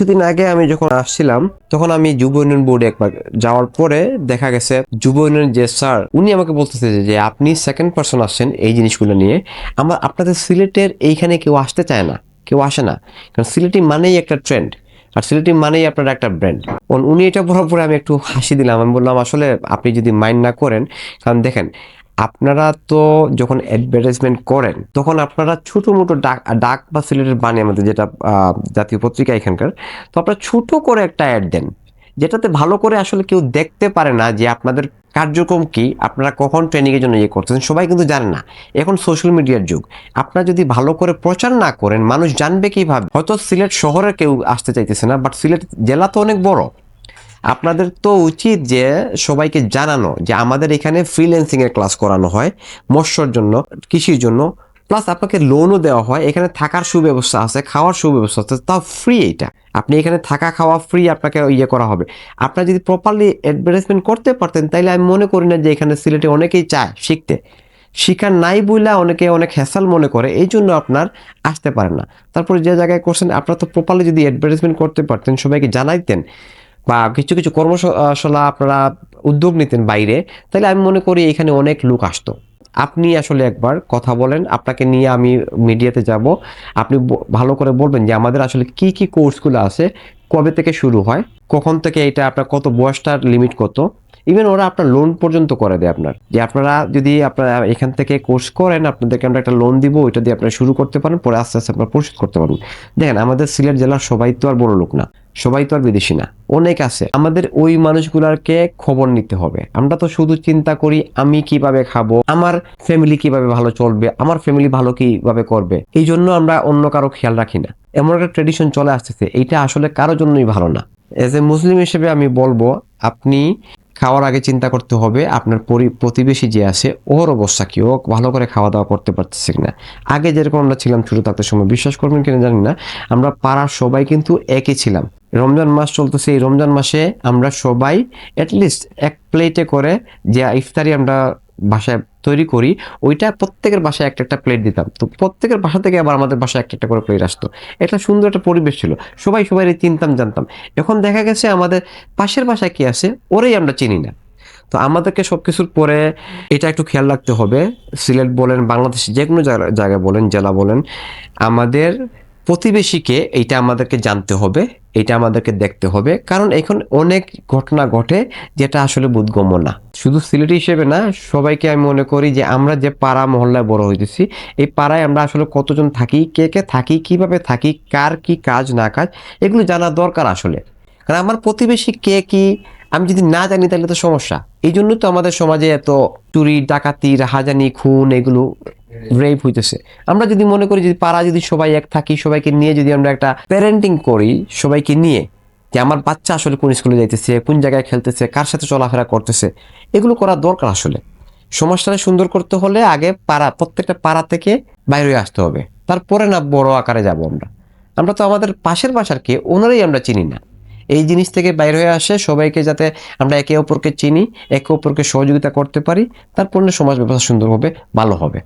কিছুদিন আগে আমি যখন আসছিলাম তখন আমি যুব উন্নয়ন বোর্ডে একবার যাওয়ার পরে দেখা গেছে যুব উন্নয়ন যে স্যার উনি আমাকে বলতেছে যে আপনি সেকেন্ড পার্সন আসছেন এই জিনিসগুলো নিয়ে। আপনাদের সিলেটের এইখানে কেউ আসতে চায় না, কেউ আসে না, কারণ সিলেটি মানেই একটা ট্রেন্ড, আর সিলেটি মানেই আপনার একটা ব্র্যান্ড। উনি এটা বলার পরে আমি একটু হাসি দিলাম। আমি বললাম আসলে আপনি যদি মাইন্ড না করেন, কারণ দেখেন আপনারা তো যখন অ্যাডভার্টাইজমেন্ট করেন তখন আপনারা ছোটো মোটো ডাক ডাক বা সিলেটের বাণী আমাদের যেটা জাতীয় পত্রিকা এখানকার, তো আপনারা ছোটো করে একটা অ্যাড দেন যেটাতে ভালো করে আসলে কেউ দেখতে পারে না যে আপনাদের কার্যক্রম কি, আপনারা কখন ট্রেনিংয়ের জন্য ইয়ে করতেছেন, সবাই কিন্তু জানে না। এখন সোশ্যাল মিডিয়ার যুগ, আপনারা যদি ভালো করে প্রচার না করেন মানুষ জানবে কিভাবে? হয়তো সিলেট শহরে কেউ আসতে চাইতেছে না, বাট সিলেট জেলা তো অনেক বড়। আপনাদের তো উচিত যে সবাইকে জানানো যে আমাদের এখানে ফ্রিল্যান্সিং এর ক্লাস করানো হয়, মৎস্যর জন্য, কৃষির জন্য, প্লাস আপনাকে লোনও দেওয়া হয়, এখানে থাকার সুব্যবস্থা আছে, খাওয়ার সুব্যবস্থা আছে, তাও ফ্রি। এটা আপনি এখানে থাকা খাওয়া ফ্রি, আপনাকে ইয়ে করা হবে। আপনারা যদি প্রপারলি অ্যাডভার্টাইজমেন্ট করতে পারতেন তাইলে আমি মনে করি না যে এখানে সিলেটে অনেকেই চায় শিখতে। শিখার নাই বইলা অনেকে অনেক হ্যাসাল মনে করে, এই জন্য আপনার আসতে পারে না। তারপরে যে জায়গায় করছেন আপনারা তো প্রপারলি যদি অ্যাডভার্টাইজমেন্ট করতে পারতেন, সবাইকে জানাইতেন বা কিছু কিছু কর্মশালা আপনারা উদ্যোগ নিতেন বাইরে, তাহলে আমি মনে করি এখানে অনেক লোক আসতো। আপনি আসলে একবার কথা বলেন, আপনাকে নিয়ে আমি মিডিয়াতে যাব, আপনি ভালো করে বলবেন যে আমাদের আসলে কি কি কোর্সগুলো আছে, কবে থেকে শুরু হয়, কখন থেকে এটা, আপনার কত বয়সটার লিমিট কত, ইভেন ওরা আপনার লোন পর্যন্ত করে দেয়। আপনার যে আপনারা যদি আপনারা এখান থেকে কোর্স করেন আপনাদেরকে আমরা একটা লোন দিব, ওইটা দিয়ে আপনারা শুরু করতে পারেন, পরে আস্তে আস্তে আপনারা পরিশোধ করতে পারবেন। দেখেন আমাদের সিলেট জেলার সবাই তো আর বড় লোক না, সবাই তো আর বিদেশি না, অনেক আছে। আমাদের ওই মানুষগুলারকে খবর নিতে হবে। আমরা তো শুধু চিন্তা করি আমি কিভাবে খাবো, আমার ফ্যামিলি কিভাবে ভালো চলবে, আমার ফ্যামিলি ভালো কিভাবে করবে, এই জন্য আমরা অন্য কারো খেয়াল রাখি না। এমন একটা ট্রেডিশন চলে আসতেছে, এইটা আসলে কারো জন্যই ভালো না। এজ এ মুসলিম হিসেবে আমি বলবো আপনি খাওয়ার আগে চিন্তা করতে হবে আপনার প্রতিবেশী যে আছে ওর অবস্থা কি, ও ভালো করে খাওয়া দাওয়া করতে পারতেছে কিনা। আগে যেরকম আমরা ছিলাম ছোট থাকতে সময়, বিশ্বাস করবেন কিনা জানি না, আমরা পাড়ার সবাই কিন্তু একই ছিলাম। রমজান মাস চলতেছে, এই রমজান মাসে আমরা সবাই অ্যাটলিস্ট এক প্লেটে করে যে ইফতারি আমরা বাসায় তৈরি করি, ওইটা প্রত্যেকের বাসায় একটা একটা প্লেট দিতাম। তো প্রত্যেকের বাসা থেকে আবার আমাদের বাসায় একটা একটা করে প্লেট আসতো। এটা সুন্দর একটা পরিবেশ ছিল, সবাই সবাই চিনতাম জানতাম। এখন দেখা গেছে আমাদের পাশের বাসায় কি আছে ওরেই আমরা চিনি না। তো আমাদেরকে সবকিছুর পরে এটা একটু খেয়াল রাখতে হবে। সিলেট বলেন, বাংলাদেশ যে কোনো জায়গায় বলেন, জেলা বলেন, আমাদের প্রতিবেশীকে এইটা আমাদেরকে জানতে হবে, এটা আমাদেরকে দেখতে হবে। কারণ এখন অনেক ঘটনা ঘটে যেটা আসলে বোধগম্য না। শুধু সিলেটি হিসেবে না, সবাইকে আমি মনে করি যে আমরা যে পাড়া মহল্লায় বড় হইতেছি, এই পাড়ায় আমরা আসলে কতজন থাকি, কে কে থাকি, কিভাবে থাকি, কার কি কাজ না কাজ, এগুলো জানা দরকার আসলে। কারণ আমার প্রতিবেশী কে কি আমি যদি না জানি তাহলে তো সমস্যা। এই জন্য তো আমাদের সমাজে এত চুরি, ডাকাতি, রাহাজানি, খুন, এগুলো রেপ হইতেছে। আমরা যদি মনে করি যদি পাড়া যদি সবাই এক থাকি, সবাইকে নিয়ে যদি আমরা একটা প্যারেন্টিং করি, সবাইকে নিয়ে যে আমার বাচ্চা আসলে কোন স্কুলে যাইতেছে, কোন জায়গায় খেলতেছে, কার সাথে চলাফেরা করতেছে, এগুলো করা দরকার আসলে। সমাজটাকে সুন্দর করতে হলে আগে পাড়া, প্রত্যেকটা পাড়া থেকে বাইরে আসতে হবে, তারপরে না বড় আকারে যাব আমরা। আমরা তো আমাদের পাশের বাসার কে ওনারাই আমরা চিনি না। এই জিনিস থেকে বাইর হয়ে আসে সবাইকে, যাতে আমরা একে অপরকে চিনি, একে অপরকে সহযোগিতা করতে পারি, তারপর সমাজ ব্যবস্থা সুন্দর হবে, ভালো হবে।